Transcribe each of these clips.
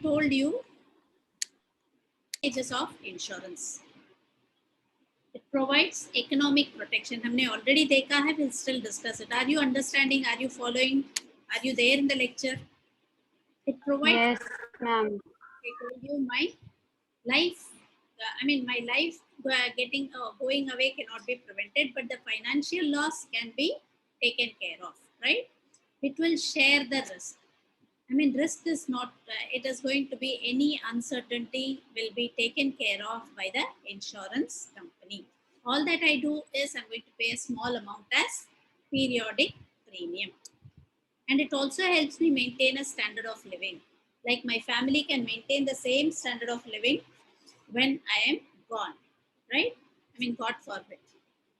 told you advantages of insurance. It provides economic protection. हमने already देखा है, we'll still discuss it. Are you understanding? Are you following? Are you there in the lecture? It provides. Yes, ma'am. I told you my life. My life going away cannot be prevented, but the financial loss can be taken care of. Right? It will share the risk. Risk is not, it is going to be any uncertainty will be taken care of by the insurance company. All that I do is I'm going to pay a small amount as periodic premium. And it also helps me maintain a standard of living. Like my family can maintain the same standard of living when I am gone, right? God forbid.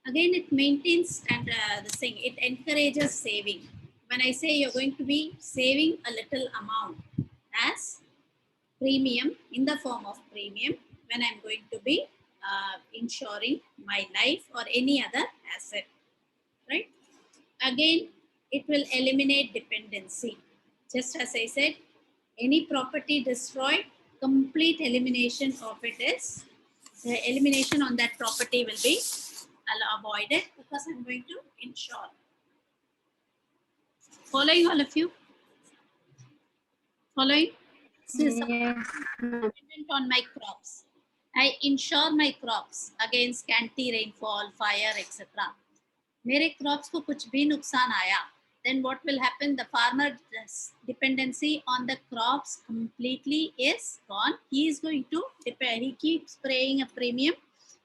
Again, it maintains the thing, it encourages saving. When I say you're going to be saving a little amount as premium in the form of premium when I'm going to be insuring my life or any other asset, right? Again, it will eliminate dependency. Just as I said, any property destroyed, complete elimination of it is, the elimination on that property will be avoided because I'm going to insure. Following all of you? Following? Yes, Dependent on my crops. I insure my crops against scanty rainfall, fire, etc. मेरे crops को कुछ भी नुकसान आया, then what will happen? The farmer's dependency on the crops completely is gone. He is going to depend. He keeps paying a premium,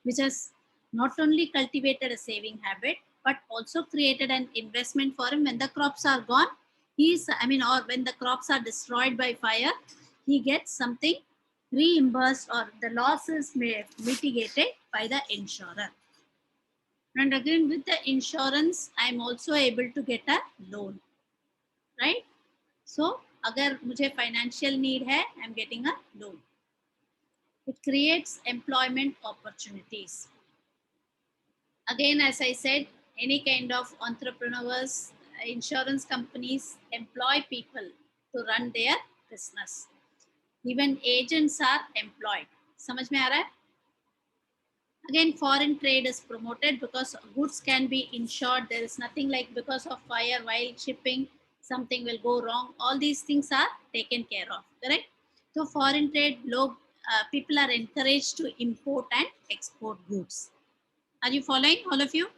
which has not only cultivated a saving habit, but also created an investment for him. When the crops are gone, or when the crops are destroyed by fire, he gets something reimbursed, or the loss is mitigated by the insurer. And again, with the insurance, I'm also able to get a loan, right? So, agar mujhe financial need hai, I'm getting a loan. It creates employment opportunities. Again, as I said, any kind of entrepreneurs, insurance companies employ people to run their business. Even agents are employed. समझ में आ रहा है? Again, foreign trade is promoted because goods can be insured. There is nothing like because of fire while shipping, something will go wrong. All these things are taken care of, correct? So foreign trade, people are encouraged to import and export goods. Are you following, all of you?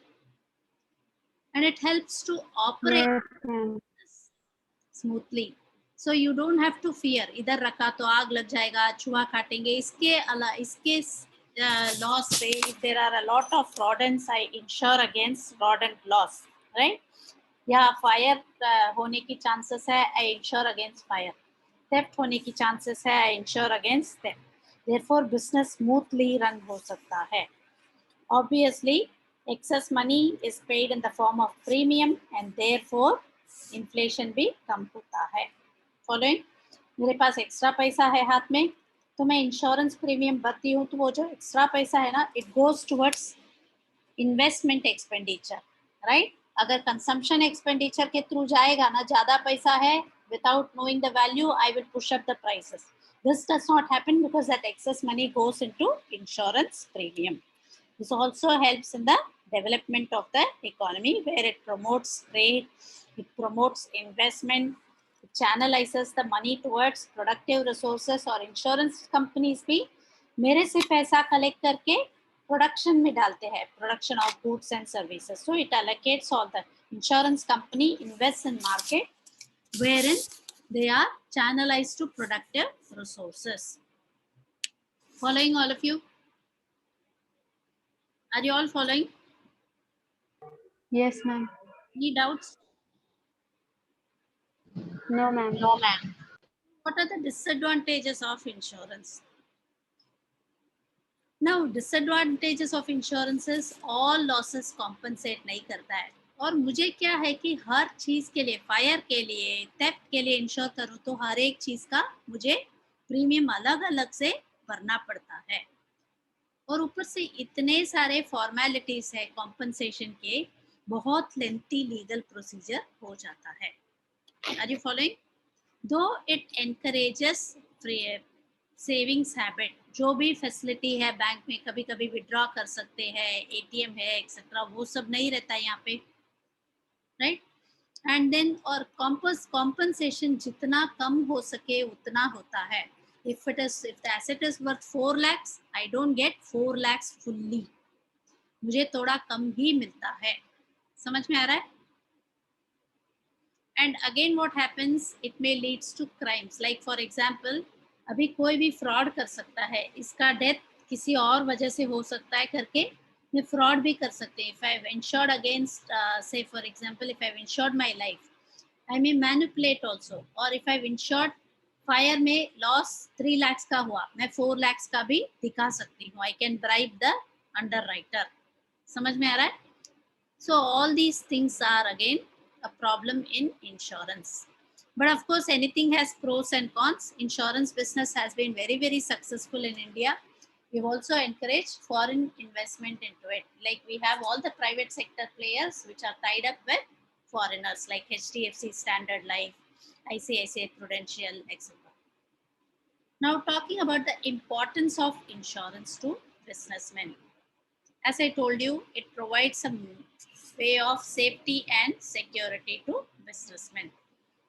And it helps to operate smoothly. So you don't have to fear. इधर रखा तो आग लग जाएगा, चूहा काटेंगे. इसके loss पे, if there are a lot of rodents, I insure against rodent loss, right? या fire होने की chances है, I insure against fire. Theft होने की chances है, I insure against theft. Therefore, business smoothly run हो सकता है. Obviously, excess money is paid in the form of premium, and therefore inflation भी कम होता है. Following? मेरे पास एक्स्ट्रा पैसा है हाथ में, तो मैं इंश्योरेंस प्रीमियम भरती हूँ, तो वो जो एक्स्ट्रा पैसा है ना, it goes towards investment expenditure, right? अगर कंजम्पशन एक्सपेंडिचर के थ्रू जाएगा ना, ज्यादा पैसा है, without knowing the value, I will push up the prices. This does not happen because that excess money goes into insurance premium. This also helps in the development of the economy, where it promotes trade, it promotes investment, it channelizes the money towards productive resources. और insurance companies भी मेरे से पैसा collect करके production में डालते हैं, production of goods and services. So it allocates all the insurance company invests in market wherein they are channelized to productive resources. Following all of you? Are you all following? Yes, ma'am. Any doubts? No, ma'am. No, ma'am. What are the disadvantages of insurance? Now, disadvantages of insurance is all losses compensate नहीं करता है. और मुझे क्या है कि हर चीज़ के लिए, फायर के लिए, थेफ्ट के लिए इंश्योर करूँ तो हर एक चीज़ का मुझे प्रीमियम अलग अलग से भरना पड़ता है. और ऊपर से इतने सारे फॉर्मेलिटीज है कॉम्पनसेशन के, बहुत लेंथी लीगल प्रोसीजर हो जाता है. Are you following? Though it encourages free savings habit, जो भी फैसिलिटी है बैंक में, कभी कभी विड्रॉ कर सकते हैं, एटीएम है एक्सेट्रा, वो सब नहीं रहता है यहाँ पे, राइट। एंड देन और कॉम्पनसेशन जितना कम हो सके उतना होता है। If the asset is worth 4 lakhs, I don't get 4 lakhs fully, मुझे थोड़ा कम ही मिलता है। समझ में आ रहा है? And again what happens, it may leads to crimes, like for example अभी कोई भी फ्रॉड कर सकता है, इसका डेथ किसी और वजह से हो सकता है करके ये फ्रॉड भी कर सकते हैं। If I have insured against say for example if I have insured my life, I may manipulate also, और if I have insured fire में लॉस 3 lakhs का हुआ, मैं 4 lakhs का भी दिखा सकती हूँ, I can bribe the under writer. समझ में आ रहा है? So all these things are again a problem in insurance. But of course, anything has pros and cons. Insurance business has been very, very successful in India. We've also encouraged foreign investment into it. Like we have all the private sector players which are tied up with foreigners like HDFC, Standard Life, ICICI Prudential, etc. Now talking about the importance of insurance to businessmen. As I told you, it provides some way of safety and security to businessmen.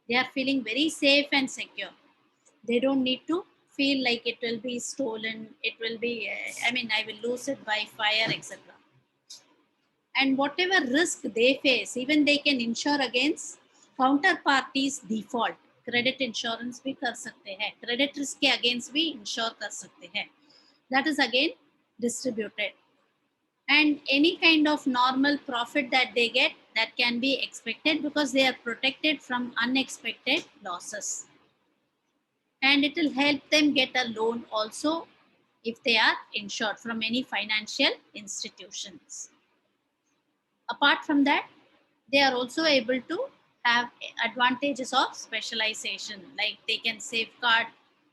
They are feeling very safe and secure. They don't need to feel like it will be stolen, it will be, I will lose it by fire, etc. And whatever risk they face, even they can insure against counterparties default. Credit insurance भी कर सकते हैं, credit risk के against भी insure कर सकते हैं. That is again distributed. And any kind of normal profit that they get, that can be expected because they are protected from unexpected losses. And it will help them get a loan also if they are insured from any financial institutions. Apart from that, they are also able to have advantages of specialization, like they can safeguard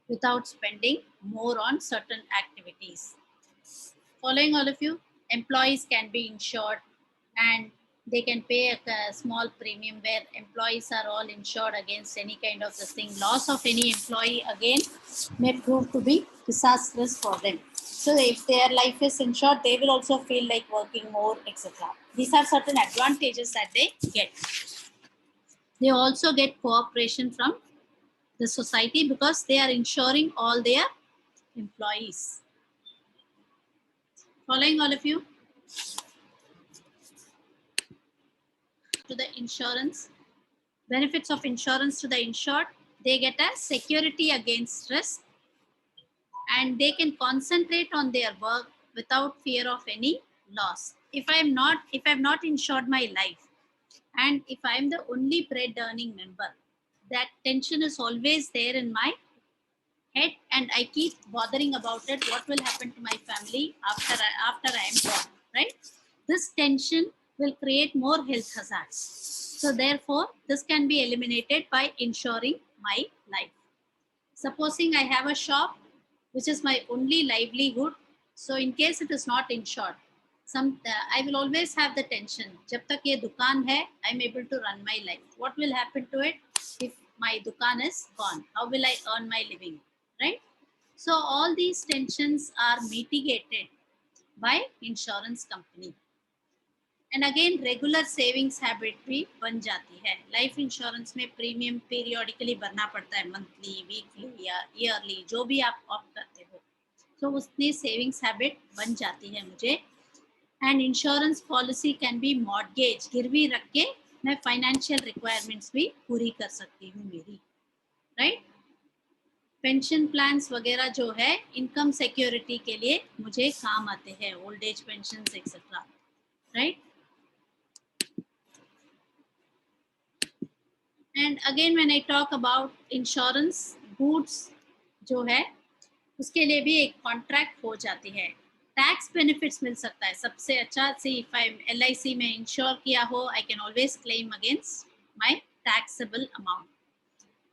without spending more on certain activities. Following all of you, employees can be insured and they can pay a small premium where employees are all insured against any kind of this thing. Loss of any employee again may prove to be disastrous for them. So if their life is insured, they will also feel like working more, etc. These are certain advantages that they get. They also get cooperation from the society because they are insuring all their employees. Following all of you, to the insurance, benefits of insurance to the insured, they get a security against risk and they can concentrate on their work without fear of any loss. If I've not insured my life and if I'm the only bread earning member, that tension is always there in my head and I keep bothering about it, what will happen to my family after I am gone, right? This tension will create more health hazards. So therefore, this can be eliminated by insuring my life. Supposing I have a shop, which is my only livelihood, so in case it is not insured, I will always have the tension. जब तक ये दुकान है, I am able to run my life. What will happen to it if my दुकान is gone? How will I earn my living, right? So all these tensions are mitigated by insurance company. And again regular savings habit भी बन जाती है. Life insurance में premium periodically भरना पड़ता है, monthly, weekly या ईयरली, जो भी आप ऑप्ट करते हो, तो उसमें सेविंग्स हैबिट बन जाती है मुझे. And insurance policy can be mortgage, गिरवी रख के मैं फाइनेंशियल रिक्वायरमेंट्स भी पूरी कर सकती हूँ मेरी, राइट. पेंशन प्लान्स वगैरह जो है इनकम सिक्योरिटी के लिए मुझे काम आते हैं, old age pension etcetera, right. And again when I talk about insurance, goods जो है उसके लिए भी एक कॉन्ट्रैक्ट हो जाती है. टैक्स बेनिफिट्स मिल सकता है सबसे अच्छा. सी इफ आई LIC में इंश्योर किया हो, I can always claim against my taxable amount.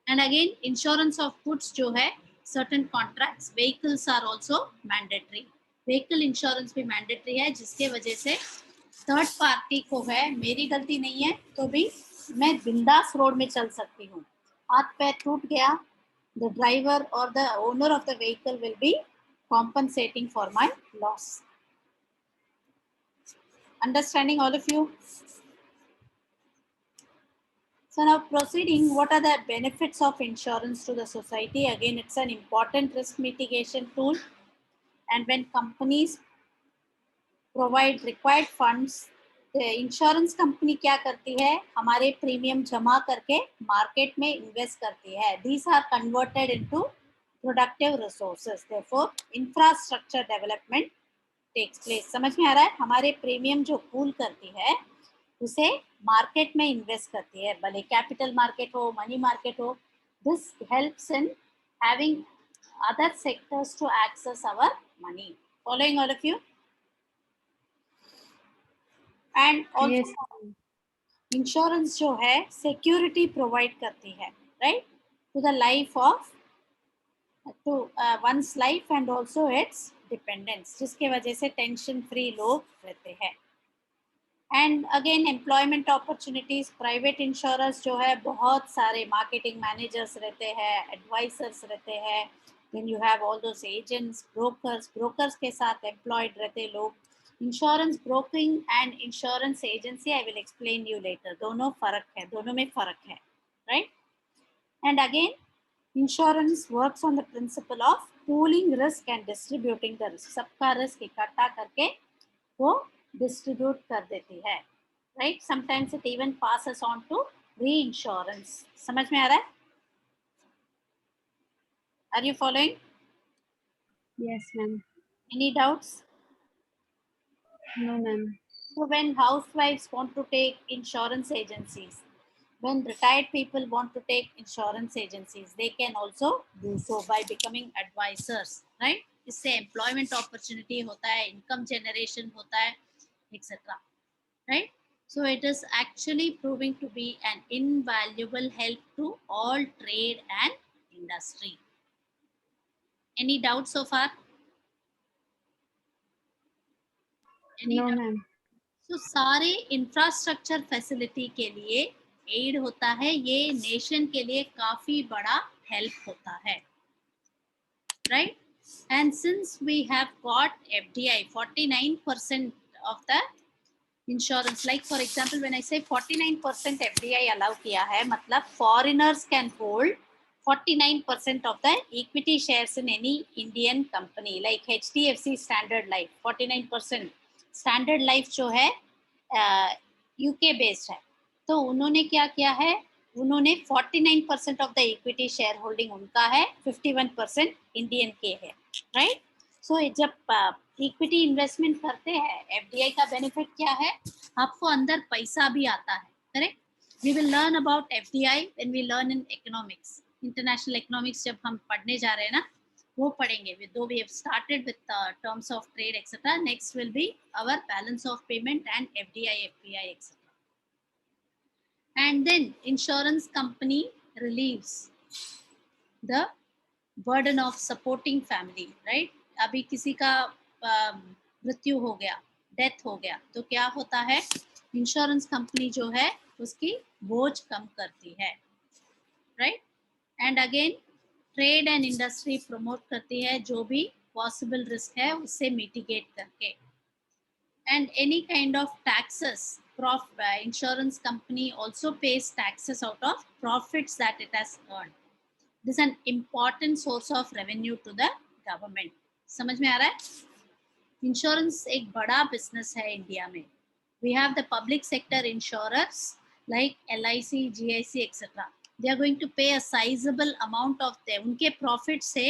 And again insurance of goods जो है, certain contracts, vehicles are also mandatory. Vehicle insurance भी मैंडेटरी है, जिसके वजह से थर्ड पार्टी को है, मेरी गलती नहीं है तो भी मैं बिंदास रोड में चल सकती हूँ. हाथ पैर टूट गया, the driver or the owner of the vehicle will be compensating for my loss. Understanding, all of you? So now proceeding, what are the benefits of insurance to the society? Again, it's an important risk mitigation tool. And when companies provide required funds, insurance company क्या करती है, हमारे premium जमा करके market में invest करती है. These are converted into productive resources, therefore infrastructure development takes place. समझ में आ रहा है? हमारे प्रीमियम जो पूल करती है उसे मार्केट में इन्वेस्ट करती है, भले कैपिटल मार्केट हो, मनी मार्केट हो. This helps in having other sectors to access our money. Following all of you? And Yes, also insurance जो है सिक्योरिटी प्रोवाइड करती है, right, to the life of to one's life and also its dependence, जिसके वजह से tension free लोग रहते हैं. And again employment opportunities, private insurance जो है बहुत सारे मार्केटिंग मैनेजर्स रहते हैं, एडवाइजर्स रहते हैं, then you have all those agents, brokers के साथ एम्प्लॉयड रहते लोग. Insurance broking and insurance agency I will explain you later. दोनों फर्क है, दोनों में फर्क है, right. And again insurance works on the principle of pooling risk and distributing the risk. सबका रिस्क इकट्ठा करके वो डिस्ट्रीब्यूट कर देती है, right. Sometimes it even passes on to reinsurance. समझ में आ रहा है? Are you following? yes, ma'am. Any doubts? No, ma'am. So when housewives want to take insurance agencies, when retired people want to take insurance agencies, they can also do so by becoming advisors, right? इससे employment opportunity होता है, income generation होता है, etc. Right? So it is actually proving to be an invaluable help to all trade and industry. Any doubts so far? Any No, doubt? ma'am. तो सारे infrastructure facility के लिए add होता है, ये नेशन के लिए काफी बड़ा हेल्प होता है, right. And since we have got FDI 49% of the insurance, like for example when I say 49% FDI allow किया है, मतलब foreigners can hold 49% of the equity shares in any Indian company like HDFC Standard Life. 49% standard life जो है UK based है, तो उन्होंने क्या किया है, उन्होंने 49% of the equity share holding उनका है, 51% इंडियन के है, राइट. सो जब इक्विटी इन्वेस्टमेंट करते हैं, एफडीआई का बेनिफिट क्या है, आपको अंदर पैसा भी आता है, correct. We will learn about FDI when we learn in economics, international economics जब हम पढ़ने जा रहे हैं ना, वो पढ़ेंगे. Though we have started with terms of trade etc, next will be our balance of payment and FDI, FPI etc. And then insurance company relieves the burden of supporting family, right. अभी किसी का मृत्यु हो गया, death हो गया, तो क्या होता है, इंश्योरेंस कंपनी जो है उसकी बोझ कम करती है, right. And again trade and industry promote करती है, जो भी पॉसिबल रिस्क है उससे मिटिगेट करके. And any kind of taxes, insurance company also pays taxes out of profits that it has earned. This an important source of revenue to the government. समझ में आ रहा है? इंश्योरेंस एक बड़ा बिजनेस है इंडिया में. We have the public sector insurers like LIC, GIC etc. They are going to pay a sizable amount of their उनके प्रॉफिट से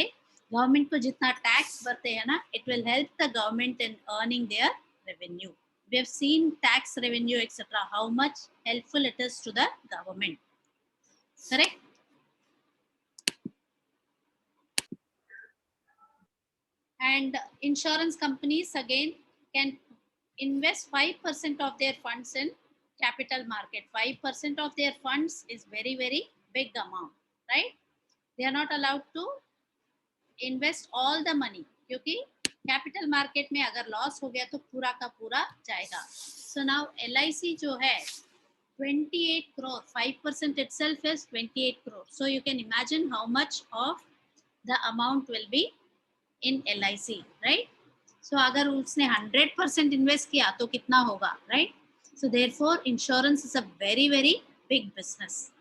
गवर्नमेंट को जितना टैक्स भरते हैं ना, it will help the government in earning their revenue. We have seen tax revenue etc, how much helpful it is to the government, correct. And insurance companies again can invest 5% of their funds in capital market. 5% of their funds is very very big amount, right. They are not allowed to invest all the money, क्योंकि capital market में अगर loss हो गया तो पूरा का पूरा जाएगा. सो नाउ LIC जो है 28 crore, 5% itself is 28 crore. So you can imagine how much of the amount will be in LIC, right? So अगर उसने 100% इन्वेस्ट किया तो कितना होगा, right? So therefore insurance is a very very big business.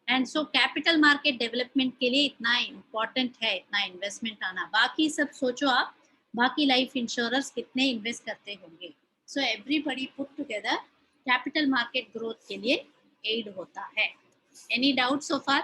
And so capital market development के लिए इतना important है, इतना investment आना. बाकी सब सोचो आप, बाकी life insurers कितने invest करते होंगे. So everybody put together capital market growth के लिए aid होता है. Any doubts so far?